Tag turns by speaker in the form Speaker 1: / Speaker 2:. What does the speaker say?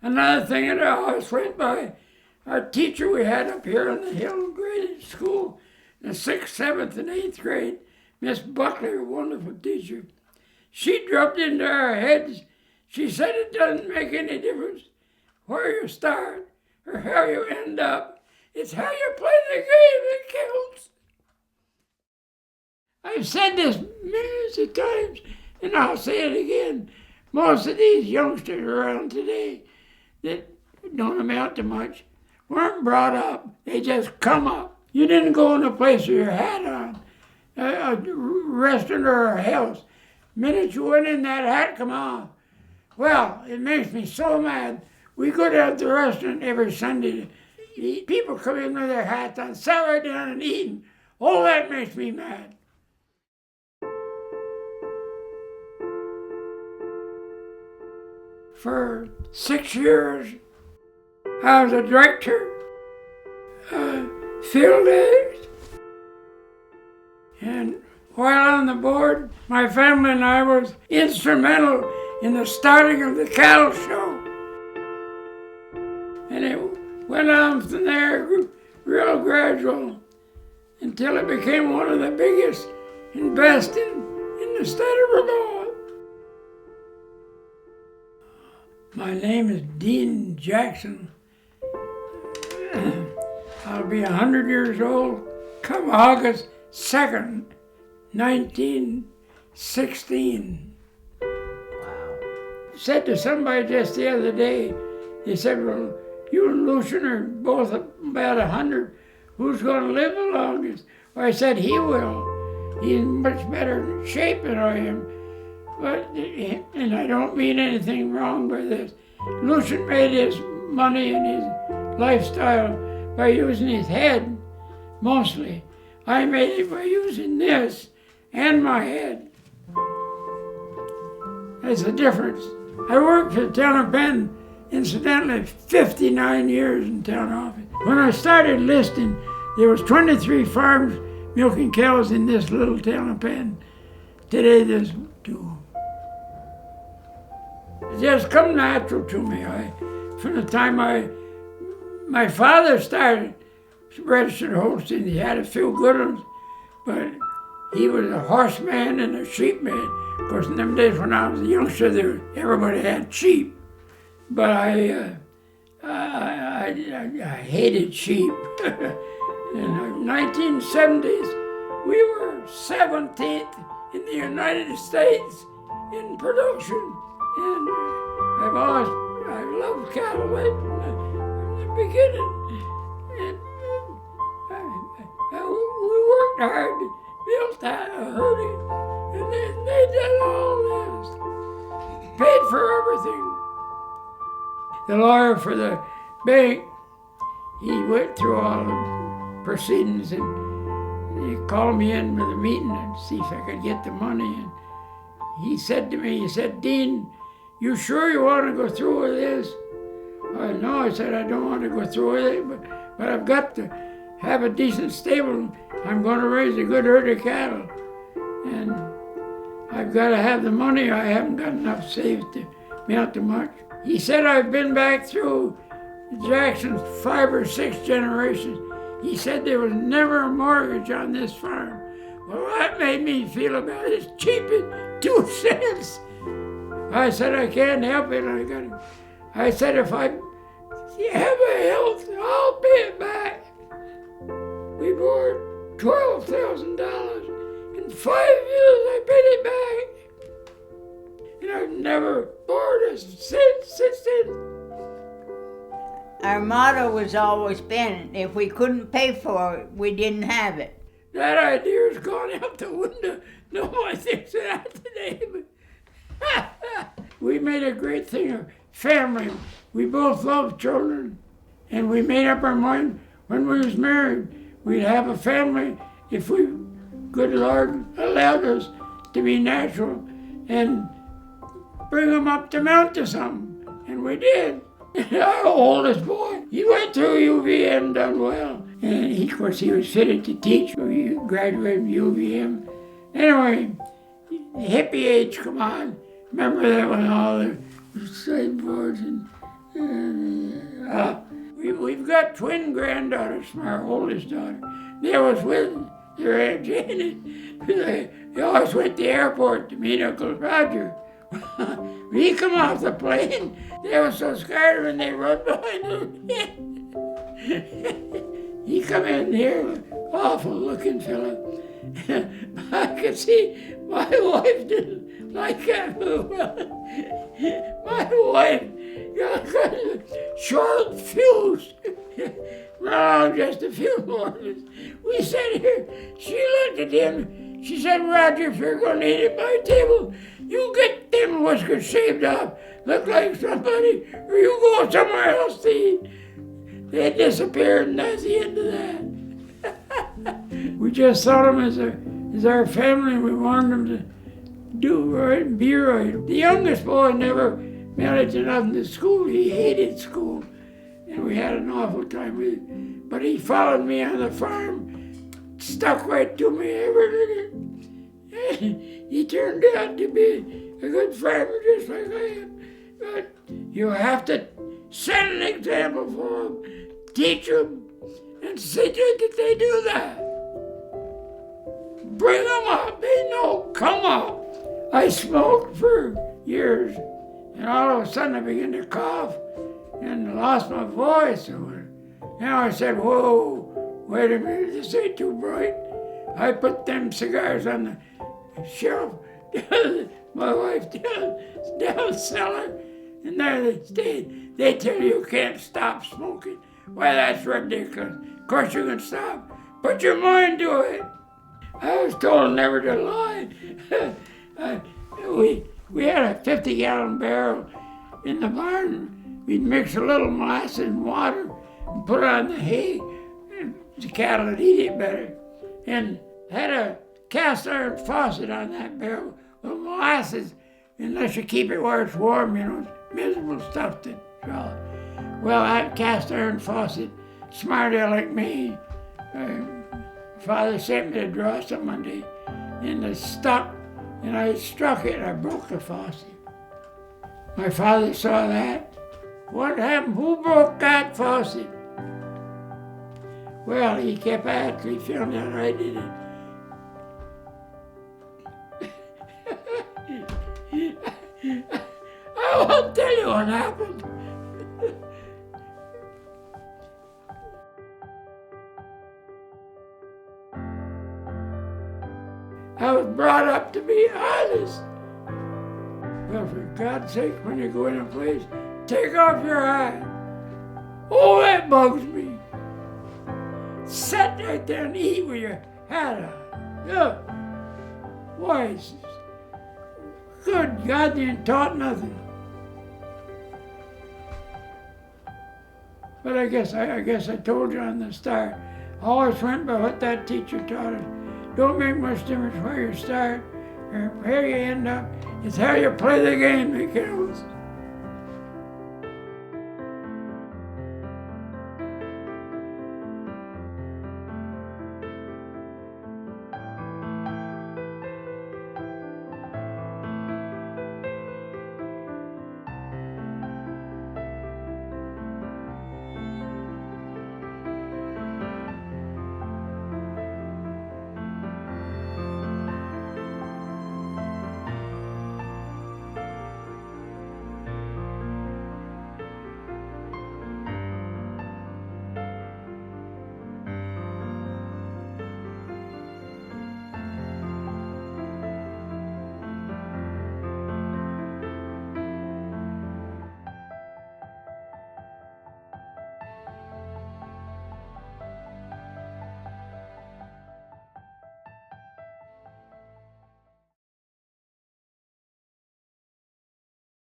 Speaker 1: Another thing that I always went by, our teacher we had up here on the hill grade school, in the 6th, 7th, and 8th grade, Miss Buckley, a wonderful teacher. She dropped into our heads. She said it doesn't make any difference where you start or how you end up. It's how you play the game that counts. I've said this millions of times, and I'll say it again. Most of these youngsters around today that don't amount to much weren't brought up. They just come up. You didn't go in a place with your hat on, a restaurant or a house. The minute you went in, that hat come off. Well, it makes me so mad. We go down to the restaurant every Sunday to eat. People come in with their hats on, sit right down and eating. Oh, that makes me mad. For 6 years, I was a director, field days. And while on the board, my family and I was instrumental in the starting of the cattle show. And it went on from there real gradual until it became one of the biggest and best in the state of Vermont. My name is Dean Jackson. I'll be 100 years old come August 2nd, 1916.
Speaker 2: Wow.
Speaker 1: Said to somebody just the other day, they said, well, you and Lucian are both about 100. Who's going to live the longest? Well, I said, he will. He's in much better shape than I am. But, and I don't mean anything wrong by this. Lucian made his money and his lifestyle by using his head, mostly. I made it by using this and my head. That's the difference. I worked for the town of Penn, incidentally, 59 years in town office. When I started listing, there was 23 farms milking cows in this little town of Penn. Today there's 2. It just come natural to me. From the time my father started registered Holstein, he had a few good ones, but he was a horseman and a sheepman. Of course, in them days when I was a youngster, everybody had sheep. But I hated sheep. In the 1970s, we were 17th in the United States in production. And I loved cattle right from the beginning. And we worked hard to build that herding, and then they did all this. Paid for everything. The lawyer for the bank, he went through all the proceedings and he called me in with a meeting and see if I could get the money. And he said to me, Dean, you sure you want to go through with this? No, I said, I don't want to go through with it, but I've got to have a decent stable. I'm going to raise a good herd of cattle. And I've got to have the money. I haven't got enough saved to amount to much. He said, I've been back through Jackson's 5 or 6 generations. He said there was never a mortgage on this farm. Well, that made me feel about as cheap as 2 cents. I said, I can't help it. I said, if I have a health, I'll pay it back. We borrowed $12,000. In 5 years, I paid it back. And I've never borrowed a cent since then.
Speaker 2: Our motto has always been, if we couldn't pay for it, we didn't have it.
Speaker 1: That idea has gone out the window. Nobody thinks of that today. But we made a great thing of family. We both loved children. And we made up our mind when we was married, we'd have a family if we, good Lord, allowed us to be natural and bring them up to mount to something. And we did. Our oldest boy, he went through UVM, done well. And he, of course, he was fitted to teach. He graduated from UVM. Anyway, the hippie age come on. Remember that when all the sideboards and We've got twin granddaughters from our oldest daughter. They was with their Aunt Janet. They always went to the airport to meet Uncle Roger. When he come off the plane, they were so scared when they run behind him. He come in here, awful looking fella. I could see my wife didn't like him. My wife got a short fuse. Wrong, just a few more. We sat here. She looked at him. She said, Roger, if you're going to eat at my table, you get them whiskers shaved off, look like somebody, or you go somewhere else to eat. They disappeared, and that's the end of that. We just saw them as our family. We wanted them to do right and be right. The youngest boy never amounted to nothing at school. He hated school, and we had an awful time with it. But he followed me on the farm, stuck right to me every minute. He turned out to be a good farmer just like I am. But you have to set an example for them, teach them, and see that they do that. Bring them up. They know, come up. I smoked for years, and all of a sudden I began to cough and lost my voice. Now I said, whoa, wait a minute, this ain't too bright. I put them cigars on the shelf, my wife down cellar, and there they stayed. They tell you can't stop smoking. Why, that's ridiculous. Of course you can stop. Put your mind to it. I was told never to lie. We had a 50-gallon barrel in the barn. We'd mix a little molasses and water and put it on the hay, and the cattle would eat it better. And had a cast iron faucet on that barrel with molasses, unless you keep it where it's warm, it's miserable stuff to draw. Well, that cast iron faucet, smart aleck like me, Father sent me to draw some one day, and it stuck, and I struck it, and I broke the faucet. My father saw that. What happened? Who broke that faucet? Well, he kept after he found out I did it. I won't tell you what happened. I was brought up to be honest. Well, for God's sake, when you go in a place, take off your hat. Oh, that bugs me. Sit right there and eat with your hat on. Yeah. Why? Good God, you ain't taught nothing. But I guess I told you on the start. I always went by what that teacher taught us. Don't make much difference where you start or where you end up. It's how you play the game that counts.